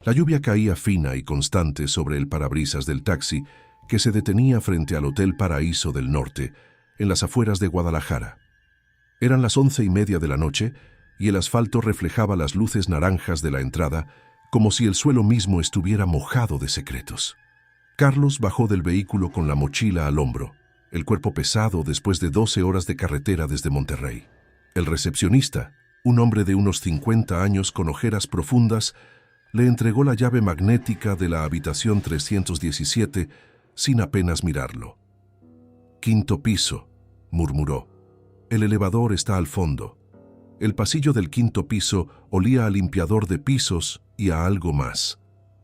La lluvia caía fina y constante sobre el parabrisas del taxi que se detenía frente al Hotel Paraíso del Norte, en las afueras de Guadalajara. Eran las 11:30 de la noche y el asfalto reflejaba las luces naranjas de la entrada como si el suelo mismo estuviera mojado de secretos. Carlos bajó del vehículo con la mochila al hombro, el cuerpo pesado después de 12 horas de carretera desde Monterrey. El recepcionista, un hombre de unos 50 años con ojeras profundas, le entregó la llave magnética de la habitación 317 sin apenas mirarlo. «Quinto piso», murmuró. «El elevador está al fondo». El pasillo del quinto piso olía a limpiador de pisos y a algo más,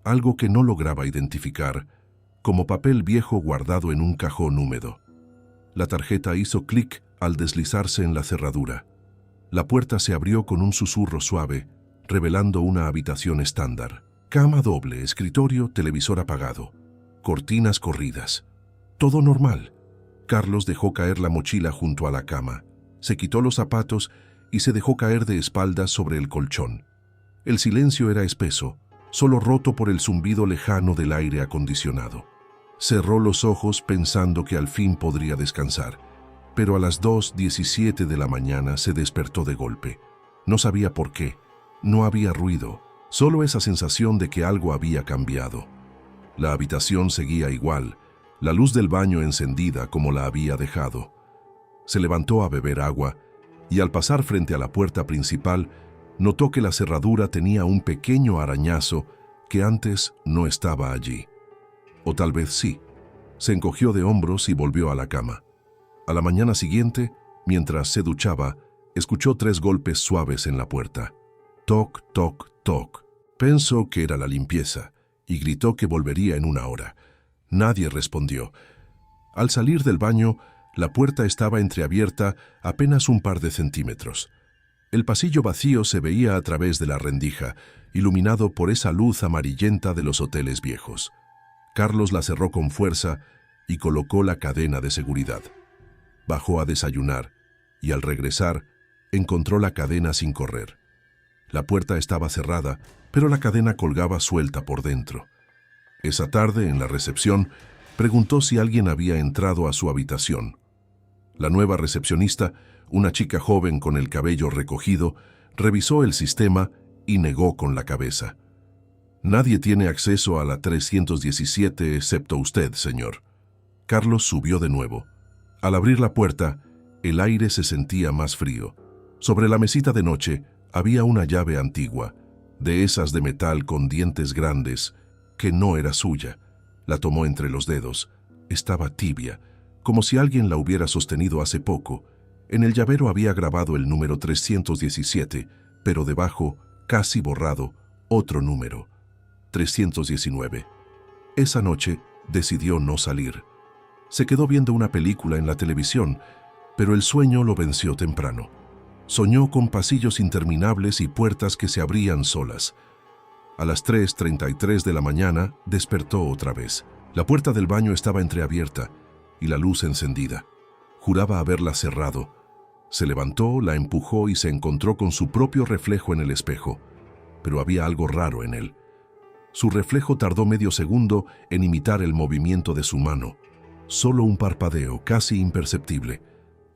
algo que no lograba identificar, como papel viejo guardado en un cajón húmedo. La tarjeta hizo clic al deslizarse en la cerradura. La puerta se abrió con un susurro suave, revelando una habitación estándar. Cama doble, escritorio, televisor apagado, cortinas corridas. Todo normal. Carlos dejó caer la mochila junto a la cama, se quitó los zapatos y se dejó caer de espaldas sobre el colchón. El silencio era espeso, solo roto por el zumbido lejano del aire acondicionado. Cerró los ojos pensando que al fin podría descansar, pero a las 2:17 de la mañana se despertó de golpe. No sabía por qué, no había ruido, solo esa sensación de que algo había cambiado. La habitación seguía igual, la luz del baño encendida como la había dejado. Se levantó a beber agua y al pasar frente a la puerta principal, notó que la cerradura tenía un pequeño arañazo que antes no estaba allí. O tal vez sí. Se encogió de hombros y volvió a la cama. A la mañana siguiente, mientras se duchaba, escuchó 3 golpes suaves en la puerta. Toc, toc, toc. Pensó que era la limpieza y gritó que volvería en 1 hora. Nadie respondió. Al salir del baño, la puerta estaba entreabierta apenas un par de centímetros. El pasillo vacío se veía a través de la rendija, iluminado por esa luz amarillenta de los hoteles viejos. Carlos la cerró con fuerza y colocó la cadena de seguridad. Bajó a desayunar y al regresar encontró la cadena sin correr. La puerta estaba cerrada, pero la cadena colgaba suelta por dentro. Esa tarde, en la recepción, preguntó si alguien había entrado a su habitación. La nueva recepcionista, una chica joven con el cabello recogido, revisó el sistema y negó con la cabeza. «Nadie tiene acceso a la 317 excepto usted, señor». Carlos subió de nuevo. Al abrir la puerta, el aire se sentía más frío. Sobre la mesita de noche había una llave antigua, de esas de metal con dientes grandes, que no era suya. La tomó entre los dedos. Estaba tibia, como si alguien la hubiera sostenido hace poco. En el llavero había grabado el número 317, pero debajo, casi borrado, otro número, 319. Esa noche decidió no salir. Se quedó viendo una película en la televisión, pero el sueño lo venció temprano. Soñó con pasillos interminables y puertas que se abrían solas. A las 3:33 de la mañana despertó otra vez. La puerta del baño estaba entreabierta y la luz encendida. Juraba haberla cerrado. Se levantó, la empujó y se encontró con su propio reflejo en el espejo, pero había algo raro en él. Su reflejo tardó medio segundo en imitar el movimiento de su mano. Solo un parpadeo, casi imperceptible.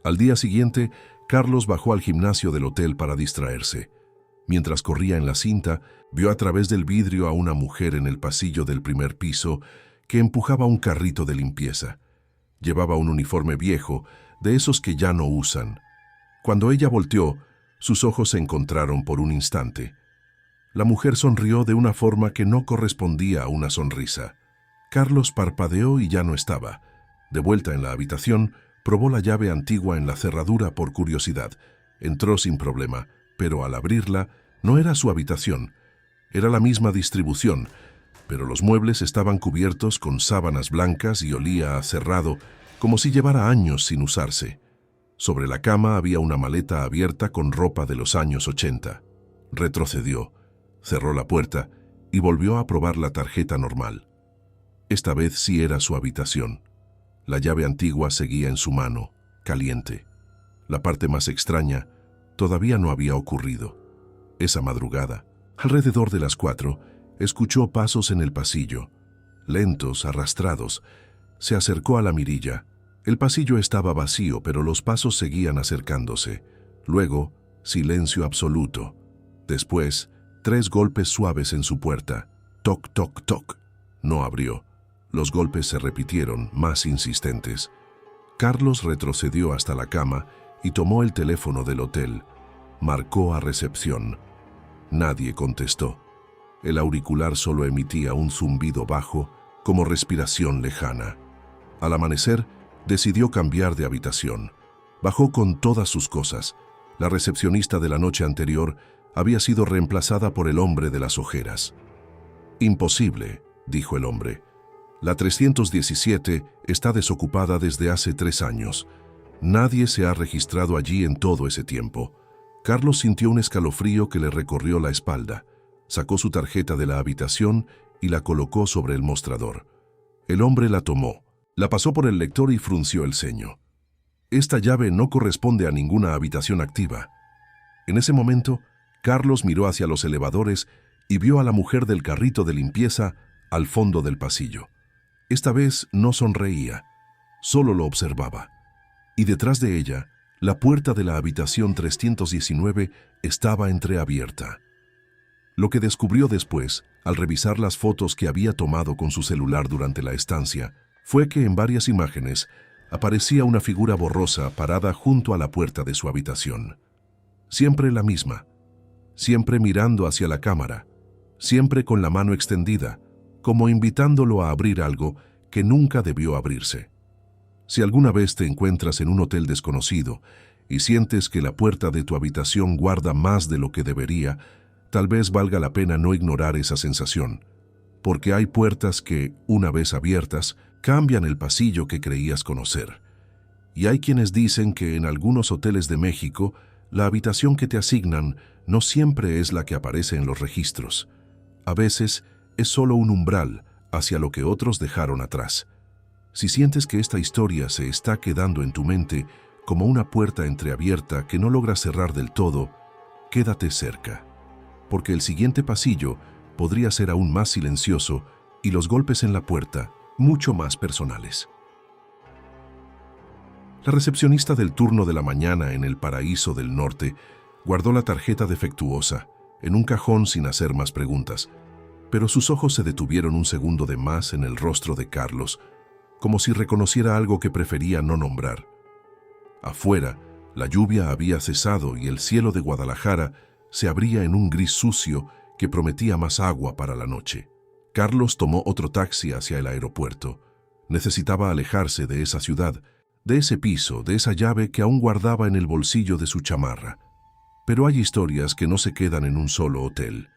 Al día siguiente, Carlos bajó al gimnasio del hotel para distraerse. Mientras corría en la cinta, vio a través del vidrio a una mujer en el pasillo del primer piso que empujaba un carrito de limpieza. Llevaba un uniforme viejo, de esos que ya no usan. Cuando ella volteó, sus ojos se encontraron por un instante. La mujer sonrió de una forma que no correspondía a una sonrisa. Carlos parpadeó y ya no estaba. De vuelta en la habitación, probó la llave antigua en la cerradura por curiosidad. Entró sin problema, pero al abrirla, no era su habitación. Era la misma distribución, pero los muebles estaban cubiertos con sábanas blancas y olía a cerrado, como si llevara años sin usarse. Sobre la cama había una maleta abierta con ropa de los años 80. Retrocedió, cerró la puerta y volvió a probar la tarjeta normal. Esta vez sí era su habitación. La llave antigua seguía en su mano, caliente. La parte más extraña todavía no había ocurrido. Esa madrugada, alrededor de las 4, Escuchó pasos en el pasillo, lentos, arrastrados. Se acercó a la mirilla. El pasillo estaba vacío, pero los pasos seguían acercándose. Luego, silencio absoluto. Después, 3 golpes suaves en su puerta. Toc, toc, toc. No abrió. Los golpes se repitieron, más insistentes. Carlos retrocedió hasta la cama y tomó el teléfono del hotel. Marcó a recepción. Nadie contestó. El auricular solo emitía un zumbido bajo, como respiración lejana. Al amanecer, decidió cambiar de habitación. Bajó con todas sus cosas. La recepcionista de la noche anterior había sido reemplazada por el hombre de las ojeras. «Imposible», dijo el hombre. «La 317 está desocupada desde hace 3 años. Nadie se ha registrado allí en todo ese tiempo». Carlos sintió un escalofrío que le recorrió la espalda. Sacó su tarjeta de la habitación y la colocó sobre el mostrador. El hombre la tomó, la pasó por el lector y frunció el ceño. «Esta llave no corresponde a ninguna habitación activa». En ese momento, Carlos miró hacia los elevadores y vio a la mujer del carrito de limpieza al fondo del pasillo. Esta vez no sonreía, solo lo observaba. Y detrás de ella, la puerta de la habitación 319 estaba entreabierta. Lo que descubrió después, al revisar las fotos que había tomado con su celular durante la estancia, fue que en varias imágenes aparecía una figura borrosa parada junto a la puerta de su habitación. Siempre la misma, siempre mirando hacia la cámara, siempre con la mano extendida, como invitándolo a abrir algo que nunca debió abrirse. Si alguna vez te encuentras en un hotel desconocido y sientes que la puerta de tu habitación guarda más de lo que debería, tal vez valga la pena no ignorar esa sensación, porque hay puertas que, una vez abiertas, cambian el pasillo que creías conocer. Y hay quienes dicen que en algunos hoteles de México, la habitación que te asignan no siempre es la que aparece en los registros. A veces es solo un umbral hacia lo que otros dejaron atrás. Si sientes que esta historia se está quedando en tu mente como una puerta entreabierta que no logras cerrar del todo, quédate cerca, porque el siguiente pasillo podría ser aún más silencioso y los golpes en la puerta mucho más personales. La recepcionista del turno de la mañana en el Paraíso del Norte guardó la tarjeta defectuosa en un cajón sin hacer más preguntas, pero sus ojos se detuvieron un segundo de más en el rostro de Carlos, como si reconociera algo que prefería no nombrar. Afuera, la lluvia había cesado y el cielo de Guadalajara se abría en un gris sucio que prometía más agua para la noche. Carlos tomó otro taxi hacia el aeropuerto. Necesitaba alejarse de esa ciudad, de ese piso, de esa llave que aún guardaba en el bolsillo de su chamarra. Pero hay historias que no se quedan en un solo hotel.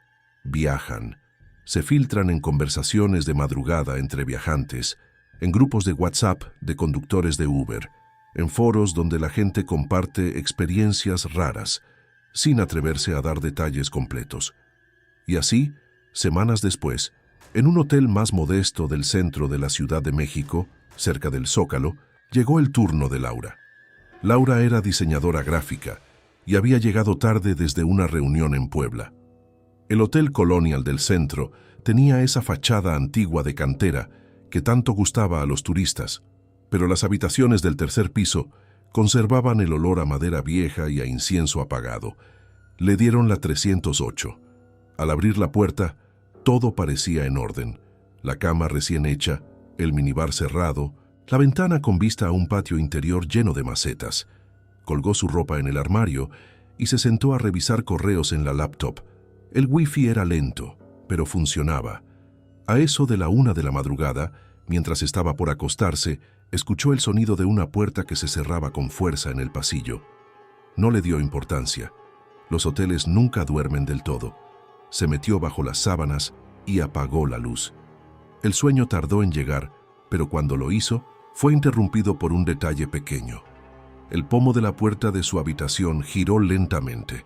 Viajan, se filtran en conversaciones de madrugada entre viajantes, en grupos de WhatsApp de conductores de Uber, en foros donde la gente comparte experiencias raras, sin atreverse a dar detalles completos. Y así, semanas después, en un hotel más modesto del centro de la Ciudad de México, cerca del Zócalo, llegó el turno de Laura. Laura era diseñadora gráfica y había llegado tarde desde una reunión en Puebla. El Hotel Colonial del centro tenía esa fachada antigua de cantera que tanto gustaba a los turistas, pero las habitaciones del tercer piso conservaban el olor a madera vieja y a incienso apagado. Le dieron la 308. Al abrir la puerta, todo parecía en orden. La cama recién hecha, el minibar cerrado, la ventana con vista a un patio interior lleno de macetas. Colgó su ropa en el armario y se sentó a revisar correos en la laptop. El wifi era lento, pero funcionaba. A eso de la 1 de la madrugada, mientras estaba por acostarse, escuchó el sonido de una puerta que se cerraba con fuerza en el pasillo. No le dio importancia. Los hoteles nunca duermen del todo. Se metió bajo las sábanas y apagó la luz. El sueño tardó en llegar, pero cuando lo hizo, fue interrumpido por un detalle pequeño. El pomo de la puerta de su habitación giró lentamente.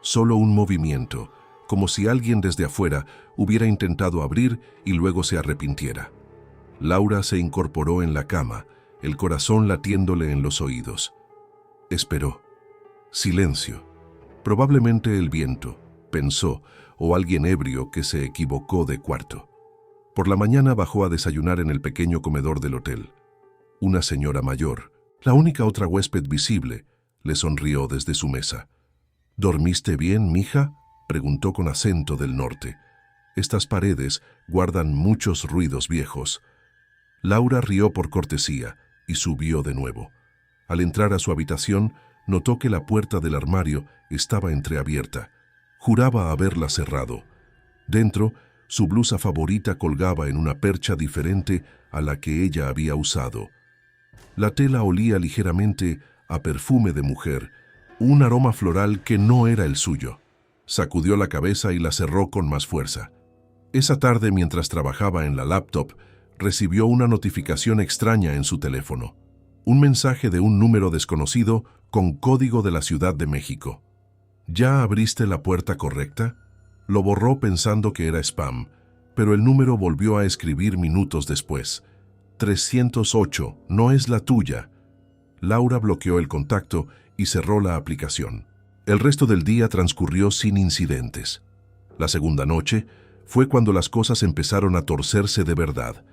Solo un movimiento, como si alguien desde afuera hubiera intentado abrir y luego se arrepintiera. Laura se incorporó en la cama, el corazón latiéndole en los oídos. Esperó. Silencio. Probablemente el viento, pensó, o alguien ebrio que se equivocó de cuarto. Por la mañana bajó a desayunar en el pequeño comedor del hotel. Una señora mayor, la única otra huésped visible, le sonrió desde su mesa. «¿Dormiste bien, mija?», preguntó con acento del norte. «Estas paredes guardan muchos ruidos viejos». Laura rió por cortesía y subió de nuevo. Al entrar a su habitación, notó que la puerta del armario estaba entreabierta. Juraba haberla cerrado. Dentro, su blusa favorita colgaba en una percha diferente a la que ella había usado. La tela olía ligeramente a perfume de mujer, un aroma floral que no era el suyo. Sacudió la cabeza y la cerró con más fuerza. Esa tarde, mientras trabajaba en la laptop, recibió una notificación extraña en su teléfono. Un mensaje de un número desconocido con código de la Ciudad de México. ¿Ya abriste la puerta correcta? Lo borró pensando que era spam, pero el número volvió a escribir minutos después. 308, no es la tuya. Laura bloqueó el contacto y cerró la aplicación. El resto del día transcurrió sin incidentes. La segunda noche fue cuando las cosas empezaron a torcerse de verdad.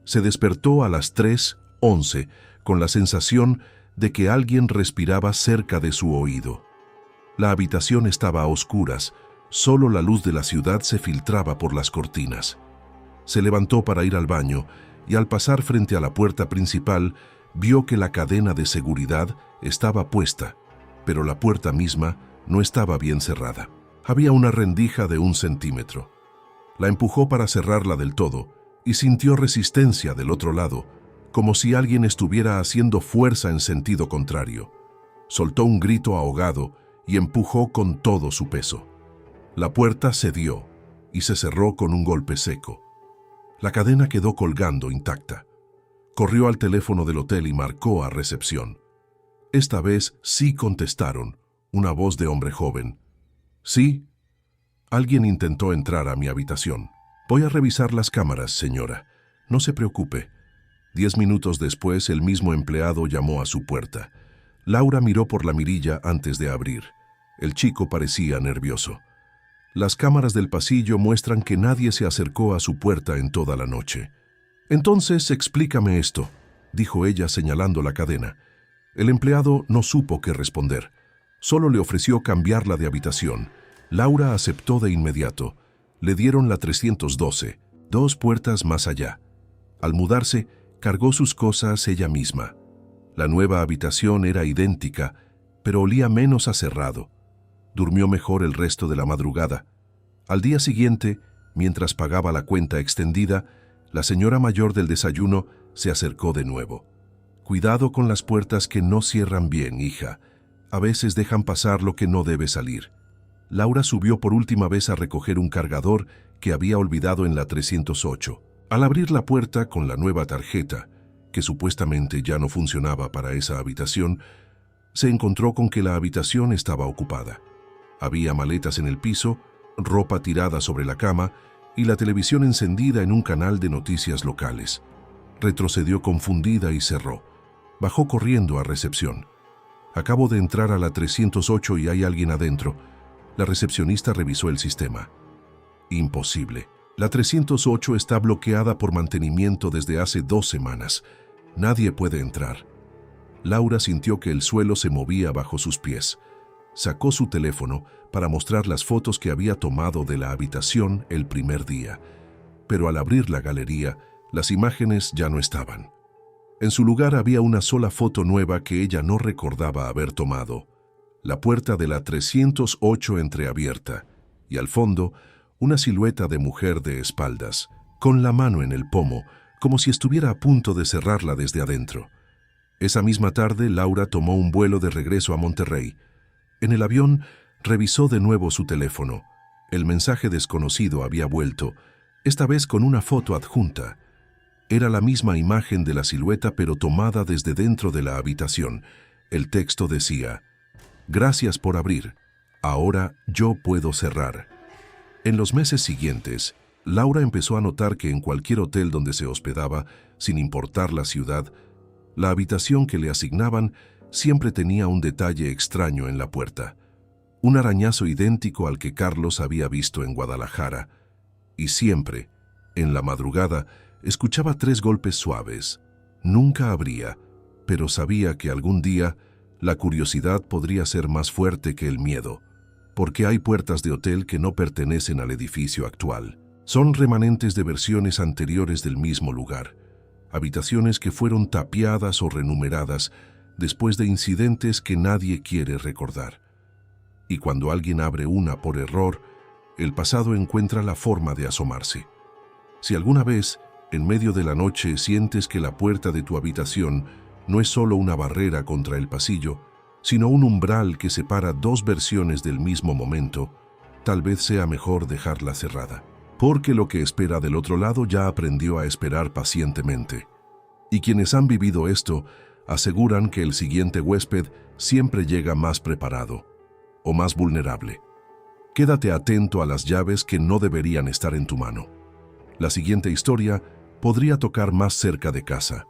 Se despertó a las 3:11 con la sensación de que alguien respiraba cerca de su oído. La habitación estaba a oscuras, solo la luz de la ciudad se filtraba por las cortinas. Se levantó para ir al baño y al pasar frente a la puerta principal vio que la cadena de seguridad estaba puesta, pero la puerta misma no estaba bien cerrada. Había una rendija de 1 centímetro. La empujó para cerrarla del todo y sintió resistencia del otro lado, como si alguien estuviera haciendo fuerza en sentido contrario. Soltó un grito ahogado y empujó con todo su peso. La puerta cedió y se cerró con un golpe seco. La cadena quedó colgando intacta. Corrió al teléfono del hotel y marcó a recepción. Esta vez sí contestaron, una voz de hombre joven. «Sí, alguien intentó entrar a mi habitación. Voy a revisar las cámaras, señora. No se preocupe». 10 minutos después, el mismo empleado llamó a su puerta. Laura miró por la mirilla antes de abrir. El chico parecía nervioso. Las cámaras del pasillo muestran que nadie se acercó a su puerta en toda la noche. «Entonces, explícame esto», dijo ella señalando la cadena. El empleado no supo qué responder. Solo le ofreció cambiarla de habitación. Laura aceptó de inmediato. Le dieron la 312, 2 puertas más allá. Al mudarse, cargó sus cosas ella misma. La nueva habitación era idéntica, pero olía menos a cerrado. Durmió mejor el resto de la madrugada. Al día siguiente, mientras pagaba la cuenta extendida, la señora mayor del desayuno se acercó de nuevo. «Cuidado con las puertas que no cierran bien, hija. A veces dejan pasar lo que no debe salir». Laura subió por última vez a recoger un cargador que había olvidado en la 308. Al abrir la puerta con la nueva tarjeta, que supuestamente ya no funcionaba para esa habitación, se encontró con que la habitación estaba ocupada. Había maletas en el piso, ropa tirada sobre la cama y la televisión encendida en un canal de noticias locales. Retrocedió confundida y cerró. Bajó corriendo a recepción. «Acabo de entrar a la 308 y hay alguien adentro». La recepcionista revisó el sistema. «Imposible. La 308 está bloqueada por mantenimiento desde hace 2 semanas. Nadie puede entrar». Laura sintió que el suelo se movía bajo sus pies. Sacó su teléfono para mostrar las fotos que había tomado de la habitación el primer día. Pero al abrir la galería, las imágenes ya no estaban. En su lugar había una sola foto nueva que ella no recordaba haber tomado. La puerta de la 308 entreabierta, y al fondo, una silueta de mujer de espaldas, con la mano en el pomo, como si estuviera a punto de cerrarla desde adentro. Esa misma tarde, Laura tomó un vuelo de regreso a Monterrey. En el avión, revisó de nuevo su teléfono. El mensaje desconocido había vuelto, esta vez con una foto adjunta. Era la misma imagen de la silueta, pero tomada desde dentro de la habitación. El texto decía: «Gracias por abrir. Ahora yo puedo cerrar». En los meses siguientes, Laura empezó a notar que en cualquier hotel donde se hospedaba, sin importar la ciudad, la habitación que le asignaban siempre tenía un detalle extraño en la puerta. un arañazo idéntico al que Carlos había visto en Guadalajara, y siempre, en la madrugada, escuchaba 3 golpes suaves. Nunca abría, pero sabía que algún día la curiosidad podría ser más fuerte que el miedo, porque hay puertas de hotel que no pertenecen al edificio actual. Son remanentes de versiones anteriores del mismo lugar, habitaciones que fueron tapiadas o renumeradas después de incidentes que nadie quiere recordar. Y cuando alguien abre una por error, el pasado encuentra la forma de asomarse. Si alguna vez, en medio de la noche, sientes que la puerta de tu habitación no es solo una barrera contra el pasillo, sino un umbral que separa 2 versiones del mismo momento, tal vez sea mejor dejarla cerrada, porque lo que espera del otro lado ya aprendió a esperar pacientemente. Y quienes han vivido esto aseguran que el siguiente huésped siempre llega más preparado o más vulnerable. Quédate atento a las llaves que no deberían estar en tu mano. La siguiente historia podría tocar más cerca de casa.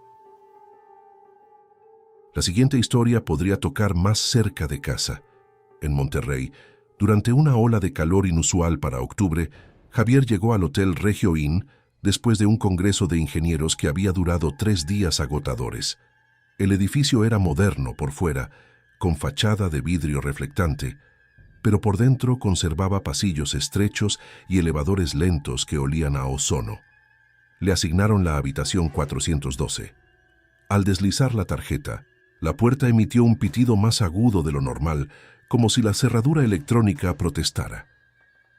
En Monterrey, durante una ola de calor inusual para octubre, Javier llegó al Hotel Regio Inn después de un congreso de ingenieros que había durado 3 días agotadores. El edificio era moderno por fuera, con fachada de vidrio reflectante, pero por dentro conservaba pasillos estrechos y elevadores lentos que olían a ozono. Le asignaron la habitación 412. Al deslizar la tarjeta, la puerta emitió un pitido más agudo de lo normal, como si la cerradura electrónica protestara.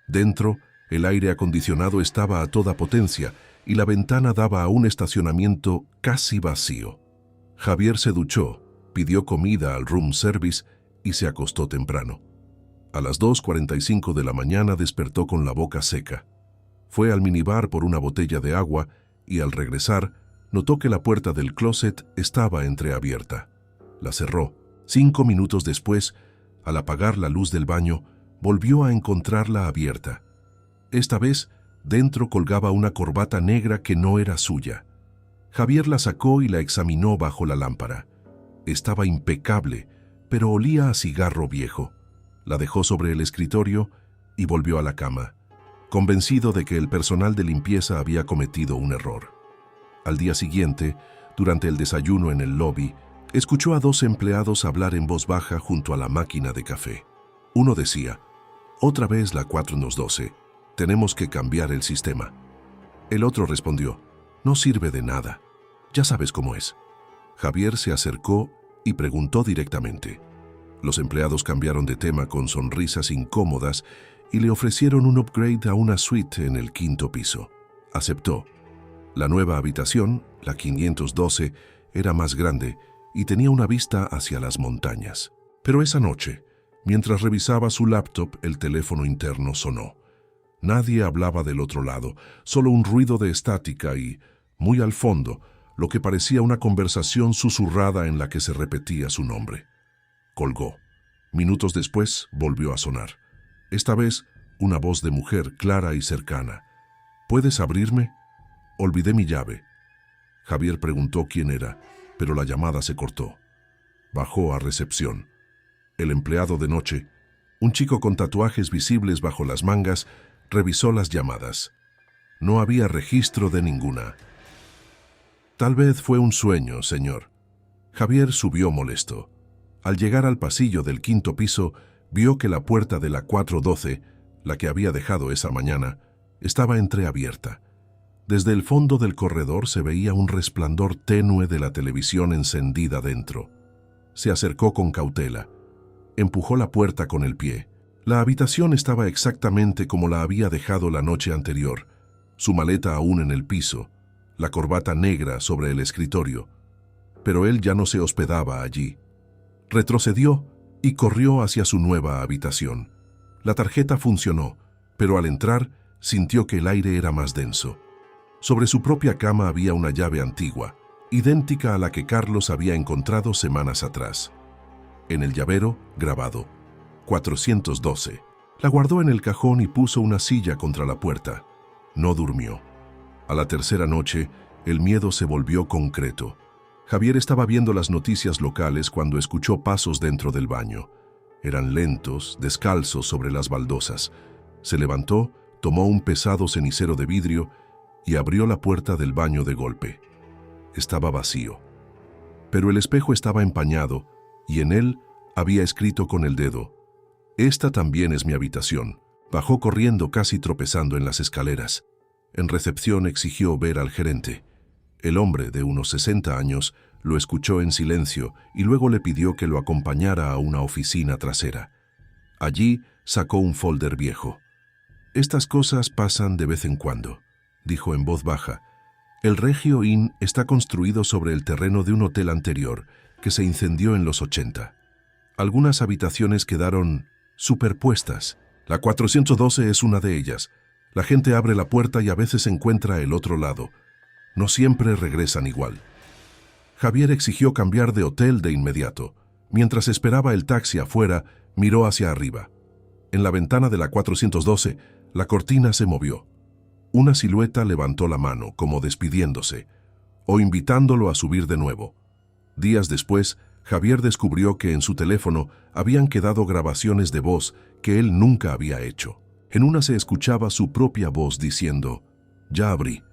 Dentro, el aire acondicionado estaba a toda potencia y la ventana daba a un estacionamiento casi vacío. Javier se duchó, pidió comida al room service y se acostó temprano. A las 2:45 de la mañana despertó con la boca seca. Fue al minibar por una botella de agua y al regresar notó que la puerta del closet estaba entreabierta. La cerró. 5 minutos después, al apagar la luz del baño, volvió a encontrarla abierta. Esta vez, dentro colgaba una corbata negra que no era suya. Javier la sacó y la examinó bajo la lámpara. Estaba impecable, pero olía a cigarro viejo. La dejó sobre el escritorio y volvió a la cama, convencido de que el personal de limpieza había cometido un error. Al día siguiente, durante el desayuno en el lobby, escuchó a 2 empleados hablar en voz baja junto a la máquina de café. Uno decía: «Otra vez la 412, tenemos que cambiar el sistema». El otro respondió: «No sirve de nada, ya sabes cómo es». Javier se acercó y preguntó directamente. Los empleados cambiaron de tema con sonrisas incómodas y le ofrecieron un upgrade a una suite en el 5º piso. Aceptó. La nueva habitación, la 512, era más grande y tenía una vista hacia las montañas. Pero esa noche, mientras revisaba su laptop, el teléfono interno sonó. Nadie hablaba del otro lado, solo un ruido de estática y, muy al fondo, lo que parecía una conversación susurrada en la que se repetía su nombre. Colgó. Minutos después volvió a sonar. Esta vez, una voz de mujer clara y cercana. «¿Puedes abrirme? Olvidé mi llave». Javier preguntó quién era, pero la llamada se cortó. Bajó a recepción. El empleado de noche, un chico con tatuajes visibles bajo las mangas, revisó las llamadas. No había registro de ninguna. «Tal vez fue un sueño, señor». Javier subió molesto. Al llegar al pasillo del 5º piso, vio que la puerta de la 412, la que había dejado esa mañana, estaba entreabierta. Desde el fondo del corredor se veía un resplandor tenue de la televisión encendida dentro. Se acercó con cautela. Empujó la puerta con el pie. La habitación estaba exactamente como la había dejado la noche anterior, su maleta aún en el piso, la corbata negra sobre el escritorio. Pero él ya no se hospedaba allí. Retrocedió y corrió hacia su nueva habitación. La tarjeta funcionó, pero al entrar sintió que el aire era más denso. Sobre su propia cama había una llave antigua, idéntica a la que Carlos había encontrado semanas atrás. En el llavero, grabado: 412. La guardó en el cajón y puso una silla contra la puerta. No durmió. A la tercera noche, el miedo se volvió concreto. Javier estaba viendo las noticias locales cuando escuchó pasos dentro del baño. Eran lentos, descalzos sobre las baldosas. Se levantó, tomó un pesado cenicero de vidrio y abrió la puerta del baño de golpe. Estaba vacío. Pero el espejo estaba empañado y en él había escrito con el dedo: «Esta también es mi habitación». Bajó corriendo, casi tropezando en las escaleras. En recepción exigió ver al gerente. El hombre, de unos 60 años, lo escuchó en silencio y luego le pidió que lo acompañara a una oficina trasera. Allí sacó un folder viejo. «Estas cosas pasan de vez en cuando», dijo en voz baja. «El Regio Inn está construido sobre el terreno de un hotel anterior que se incendió en los 80. Algunas habitaciones quedaron superpuestas. La 412 es una de ellas. La gente abre la puerta y a veces encuentra el otro lado. No siempre regresan igual». Javier exigió cambiar de hotel de inmediato. Mientras esperaba el taxi afuera, miró hacia arriba. En la ventana de la 412, la cortina se movió. Una silueta levantó la mano, como despidiéndose, o invitándolo a subir de nuevo. Días después, Javier descubrió que en su teléfono habían quedado grabaciones de voz que él nunca había hecho. En una se escuchaba su propia voz diciendo: «Ya abrí,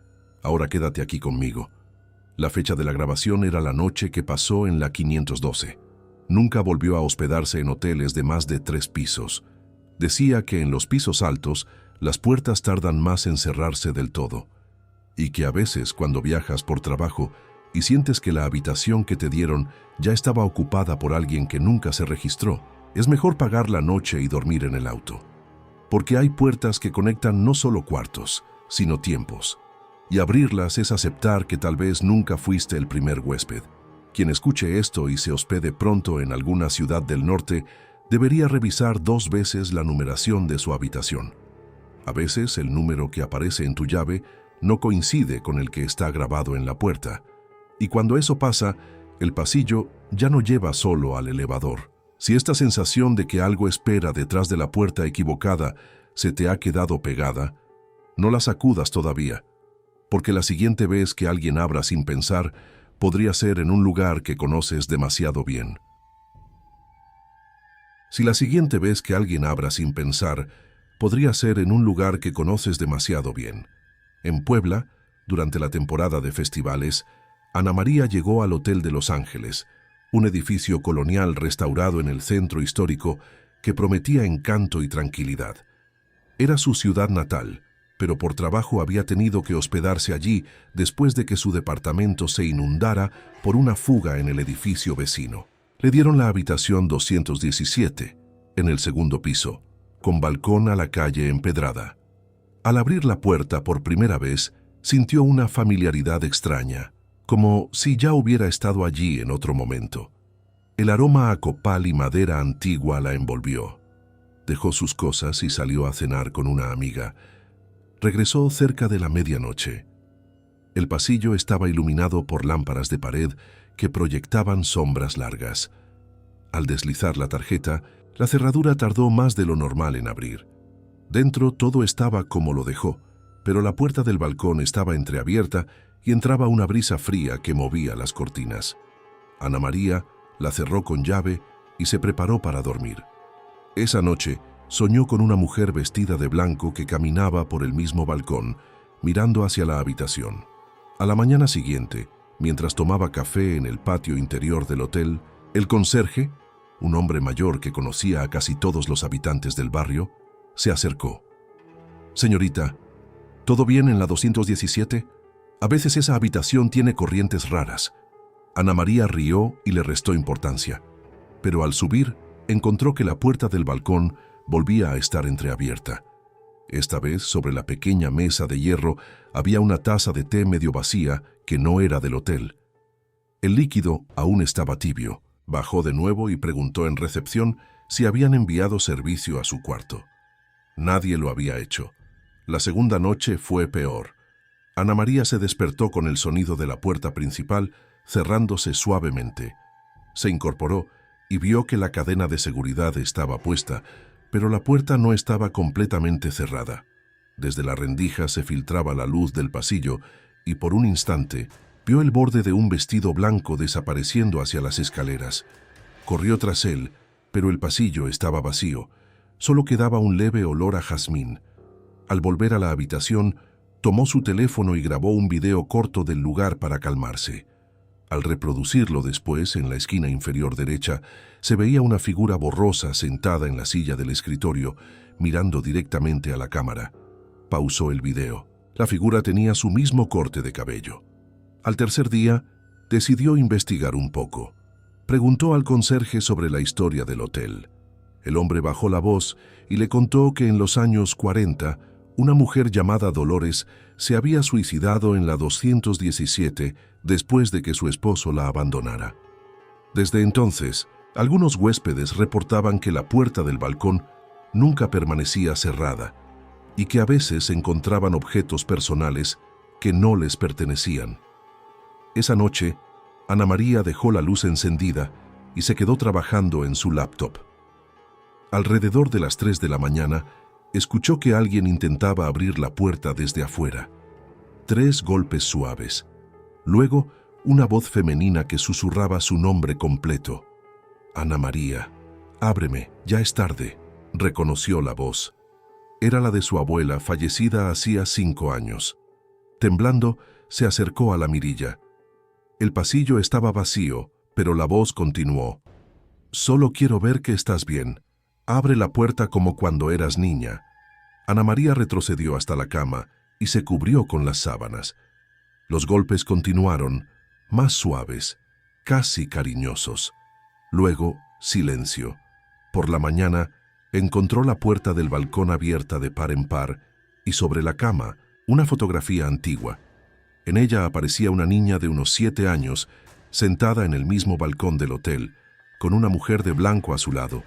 ahora quédate aquí conmigo». La fecha de la grabación era la noche que pasó en la 512. Nunca volvió a hospedarse en hoteles de más de 3 pisos. Decía que en los pisos altos las puertas tardan más en cerrarse del todo, y que a veces cuando viajas por trabajo y sientes que la habitación que te dieron ya estaba ocupada por alguien que nunca se registró, es mejor pagar la noche y dormir en el auto. Porque hay puertas que conectan no solo cuartos, sino tiempos. Y abrirlas es aceptar que tal vez nunca fuiste el primer huésped. Quien escuche esto y se hospede pronto en alguna ciudad del norte, debería revisar 2 veces la numeración de su habitación. A veces el número que aparece en tu llave no coincide con el que está grabado en la puerta. Y cuando eso pasa, el pasillo ya no lleva solo al elevador. Si esta sensación de que algo espera detrás de la puerta equivocada se te ha quedado pegada, no la sacudas todavía, porque la siguiente vez que alguien abra sin pensar, podría ser en un lugar que conoces demasiado bien. Si la siguiente vez que alguien abra sin pensar, podría ser en un lugar que conoces demasiado bien. En Puebla, durante la temporada de festivales, Ana María llegó al Hotel de Los Ángeles, un edificio colonial restaurado en el centro histórico que prometía encanto y tranquilidad. Era su ciudad natal, pero por trabajo había tenido que hospedarse allí después de que su departamento se inundara por una fuga en el edificio vecino. Le dieron la habitación 217, en el segundo piso, con balcón a la calle empedrada. Al abrir la puerta por primera vez, sintió una familiaridad extraña, como si ya hubiera estado allí en otro momento. El aroma a copal y madera antigua la envolvió. Dejó sus cosas y salió a cenar con una amiga. Regresó cerca de la medianoche. El pasillo estaba iluminado por lámparas de pared que proyectaban sombras largas. Al deslizar la tarjeta, la cerradura tardó más de lo normal en abrir. Dentro todo estaba como lo dejó, pero la puerta del balcón estaba entreabierta y entraba una brisa fría que movía las cortinas. Ana María la cerró con llave y se preparó para dormir. Esa noche soñó con una mujer vestida de blanco que caminaba por el mismo balcón, mirando hacia la habitación. A la mañana siguiente, mientras tomaba café en el patio interior del hotel, el conserje, un hombre mayor que conocía a casi todos los habitantes del barrio, se acercó. «Señorita, ¿todo bien en la 217? A veces esa habitación tiene corrientes raras». Ana María rió y le restó importancia, pero al subir encontró que la puerta del balcón volvía a estar entreabierta. Esta vez, sobre la pequeña mesa de hierro, había una taza de té medio vacía que no era del hotel. El líquido aún estaba tibio. Bajó de nuevo y preguntó en recepción si habían enviado servicio a su cuarto. Nadie lo había hecho. La segunda noche fue peor. Ana María se despertó con el sonido de la puerta principal cerrándose suavemente. Se incorporó y vio que la cadena de seguridad estaba puesta, pero la puerta no estaba completamente cerrada. Desde la rendija se filtraba la luz del pasillo y por un instante vio el borde de un vestido blanco desapareciendo hacia las escaleras. Corrió tras él, pero el pasillo estaba vacío. Solo quedaba un leve olor a jazmín. Al volver a la habitación, tomó su teléfono y grabó un video corto del lugar para calmarse. Al reproducirlo después, en la esquina inferior derecha, se veía una figura borrosa sentada en la silla del escritorio, mirando directamente a la cámara. Pausó el video. La figura tenía su mismo corte de cabello. Al tercer día, decidió investigar un poco. Preguntó al conserje sobre la historia del hotel. El hombre bajó la voz y le contó que en los años 40, una mujer llamada Dolores se había suicidado en la 217 después de que su esposo la abandonara. Desde entonces, algunos huéspedes reportaban que la puerta del balcón nunca permanecía cerrada y que a veces encontraban objetos personales que no les pertenecían. Esa noche, Ana María dejó la luz encendida y se quedó trabajando en su laptop. Alrededor de las 3 de la mañana, escuchó que alguien intentaba abrir la puerta desde afuera. 3 golpes suaves. Luego, una voz femenina que susurraba su nombre completo. Ana María, ábreme, ya es tarde. Reconoció la voz. Era la de su abuela, fallecida hacía 5 años. Temblando, se acercó a la mirilla. El pasillo estaba vacío, pero la voz continuó. Solo quiero ver que estás bien. Abre la puerta como cuando eras niña. Ana María retrocedió hasta la cama y se cubrió con las sábanas. Los golpes continuaron, más suaves, casi cariñosos. Luego, silencio. Por la mañana, encontró la puerta del balcón abierta de par en par y sobre la cama, una fotografía antigua. En ella aparecía una niña de unos 7 años, sentada en el mismo balcón del hotel, con una mujer de blanco a su lado.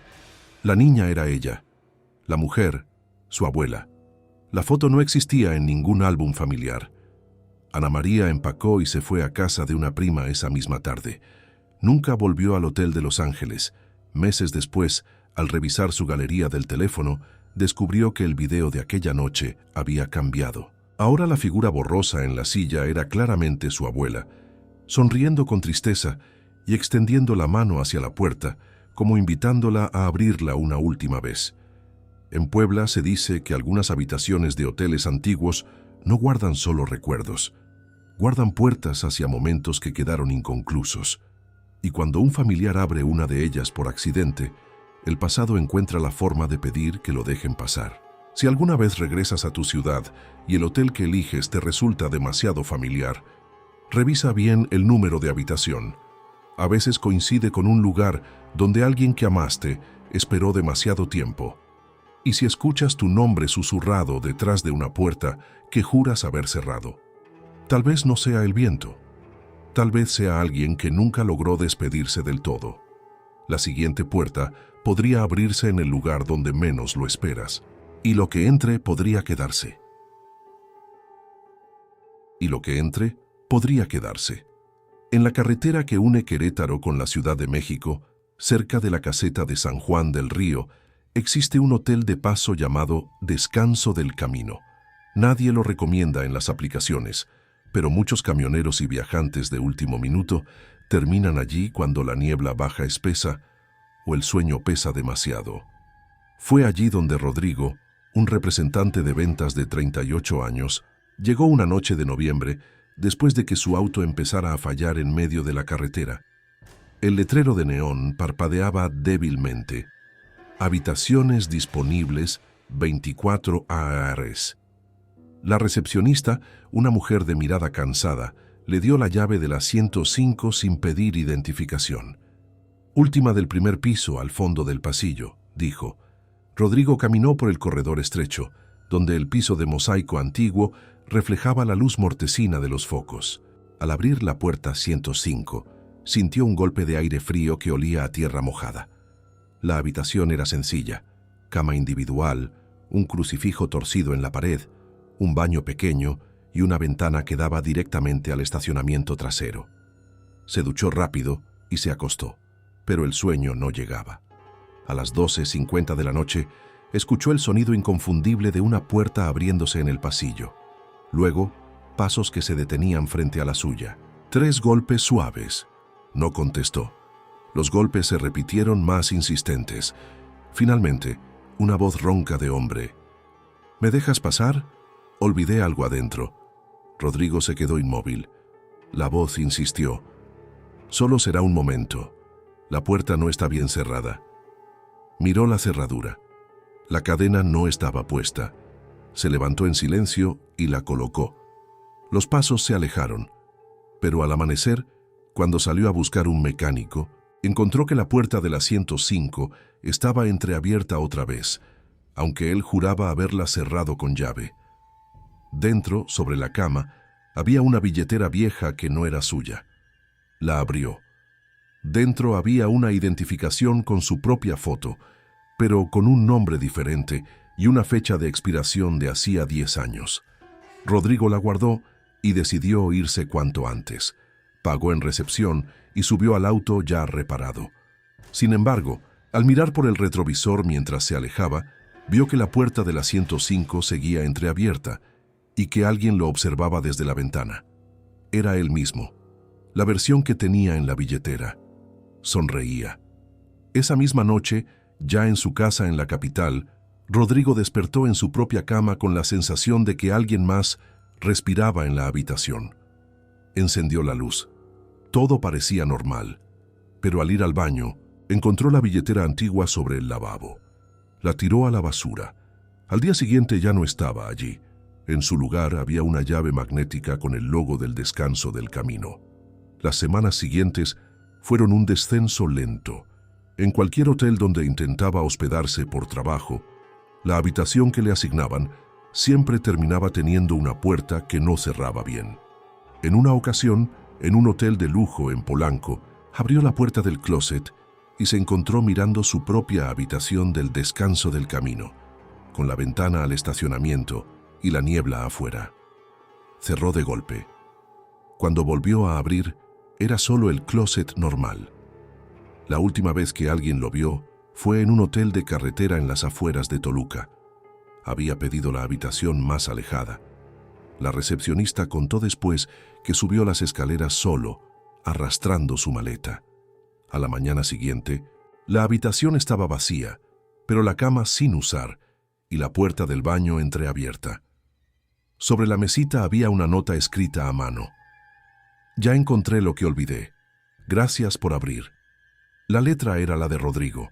La niña era ella. La mujer, su abuela. La foto no existía en ningún álbum familiar. Ana María empacó y se fue a casa de una prima esa misma tarde. Nunca volvió al Hotel de Los Ángeles. Meses después, al revisar su galería del teléfono, descubrió que el video de aquella noche había cambiado. Ahora la figura borrosa en la silla era claramente su abuela, sonriendo con tristeza y extendiendo la mano hacia la puerta, como invitándola a abrirla una última vez. En Puebla se dice que algunas habitaciones de hoteles antiguos no guardan solo recuerdos, guardan puertas hacia momentos que quedaron inconclusos. Y cuando un familiar abre una de ellas por accidente, el pasado encuentra la forma de pedir que lo dejen pasar. Si alguna vez regresas a tu ciudad y el hotel que eliges te resulta demasiado familiar, revisa bien el número de habitación. A veces coincide con un lugar donde alguien que amaste esperó demasiado tiempo. Y si escuchas tu nombre susurrado detrás de una puerta que juras haber cerrado, tal vez no sea el viento. Tal vez sea alguien que nunca logró despedirse del todo. La siguiente puerta podría abrirse en el lugar donde menos lo esperas, y lo que entre podría quedarse. En la carretera que une Querétaro con la Ciudad de México, cerca de la caseta de San Juan del Río, existe un hotel de paso llamado Descanso del Camino. Nadie lo recomienda en las aplicaciones, pero muchos camioneros y viajantes de último minuto terminan allí cuando la niebla baja espesa o el sueño pesa demasiado. Fue allí donde Rodrigo, un representante de ventas de 38 años, llegó una noche de noviembre después de que su auto empezara a fallar en medio de la carretera. El letrero de neón parpadeaba débilmente. Habitaciones disponibles 24 horas. La recepcionista, una mujer de mirada cansada, le dio la llave del asiento 5 sin pedir identificación. Última del primer piso, al fondo del pasillo, dijo. Rodrigo caminó por el corredor estrecho, donde el piso de mosaico antiguo reflejaba la luz mortecina de los focos. Al abrir la puerta 105, sintió un golpe de aire frío que olía a tierra mojada. La habitación era sencilla: cama individual, un crucifijo torcido en la pared, un baño pequeño y una ventana que daba directamente al estacionamiento trasero. Se duchó rápido y se acostó, pero el sueño no llegaba. A las 12:50 de la noche, escuchó el sonido inconfundible de una puerta abriéndose en el pasillo. Luego, pasos que se detenían frente a la suya. 3 golpes suaves. No contestó. Los golpes se repitieron más insistentes. Finalmente, una voz ronca de hombre. ¿Me dejas pasar? Olvidé algo adentro. Rodrigo se quedó inmóvil. La voz insistió. Solo será un momento. La puerta no está bien cerrada. Miró la cerradura. La cadena no estaba puesta. Se levantó en silencio y la colocó. Los pasos se alejaron, pero al amanecer, cuando salió a buscar un mecánico, encontró que la puerta del asiento 5 estaba entreabierta otra vez, aunque él juraba haberla cerrado con llave. Dentro, sobre la cama, había una billetera vieja que no era suya. La abrió. Dentro había una identificación con su propia foto, pero con un nombre diferente y una fecha de expiración de hacía 10 años. Rodrigo la guardó y decidió irse cuanto antes. Pagó en recepción y subió al auto ya reparado. Sin embargo, al mirar por el retrovisor mientras se alejaba, vio que la puerta del asiento 5 seguía entreabierta y que alguien lo observaba desde la ventana. Era él mismo, la versión que tenía en la billetera. Sonreía. Esa misma noche, ya en su casa en la capital, Rodrigo despertó en su propia cama con la sensación de que alguien más respiraba en la habitación. Encendió la luz. Todo parecía normal, pero al ir al baño, encontró la billetera antigua sobre el lavabo. La tiró a la basura. Al día siguiente ya no estaba allí. En su lugar había una llave magnética con el logo del descanso del camino. Las semanas siguientes fueron un descenso lento. En cualquier hotel donde intentaba hospedarse por trabajo, la habitación que le asignaban siempre terminaba teniendo una puerta que no cerraba bien. En una ocasión, en un hotel de lujo en Polanco, abrió la puerta del closet y se encontró mirando su propia habitación del descanso del camino, con la ventana al estacionamiento y la niebla afuera. Cerró de golpe. Cuando volvió a abrir, era solo el closet normal. La última vez que alguien lo vio fue en un hotel de carretera en las afueras de Toluca. Había pedido la habitación más alejada. La recepcionista contó después que subió las escaleras solo, arrastrando su maleta. A la mañana siguiente, la habitación estaba vacía, pero la cama sin usar y la puerta del baño entreabierta. Sobre la mesita había una nota escrita a mano. Ya encontré lo que olvidé. Gracias por abrir. La letra era la de Rodrigo.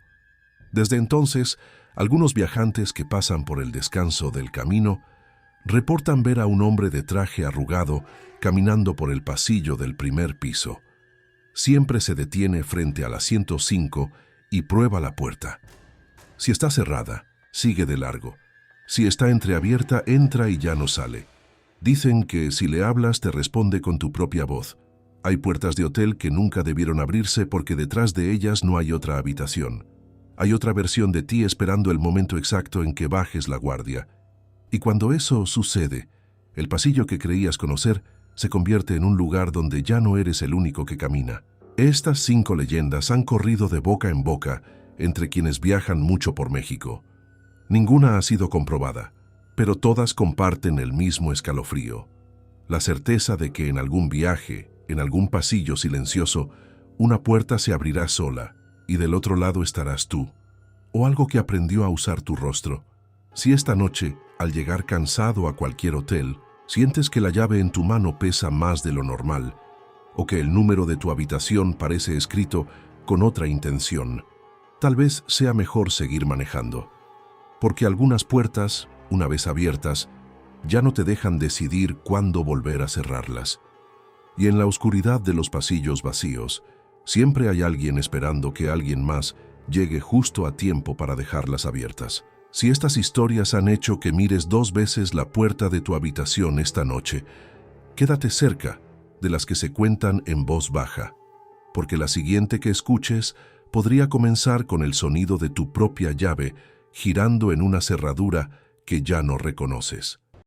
Desde entonces, algunos viajantes que pasan por el descanso del camino reportan ver a un hombre de traje arrugado caminando por el pasillo del primer piso. Siempre se detiene frente al asiento 5 y prueba la puerta. Si está cerrada, sigue de largo. Si está entreabierta, entra y ya no sale. Dicen que si le hablas te responde con tu propia voz. Hay puertas de hotel que nunca debieron abrirse porque detrás de ellas no hay otra habitación. Hay otra versión de ti esperando el momento exacto en que bajes la guardia. Y cuando eso sucede, el pasillo que creías conocer se convierte en un lugar donde ya no eres el único que camina. Estas 5 leyendas han corrido de boca en boca entre quienes viajan mucho por México. Ninguna ha sido comprobada, pero todas comparten el mismo escalofrío. La certeza de que en algún viaje, en algún pasillo silencioso, una puerta se abrirá sola y del otro lado estarás tú, o algo que aprendió a usar tu rostro. Si esta noche, al llegar cansado a cualquier hotel, sientes que la llave en tu mano pesa más de lo normal, o que el número de tu habitación parece escrito con otra intención, tal vez sea mejor seguir manejando, porque algunas puertas, una vez abiertas, ya no te dejan decidir cuándo volver a cerrarlas. Y en la oscuridad de los pasillos vacíos, siempre hay alguien esperando que alguien más llegue justo a tiempo para dejarlas abiertas. Si estas historias han hecho que mires 2 veces la puerta de tu habitación esta noche, quédate cerca de las que se cuentan en voz baja, porque la siguiente que escuches podría comenzar con el sonido de tu propia llave girando en una cerradura que ya no reconoces.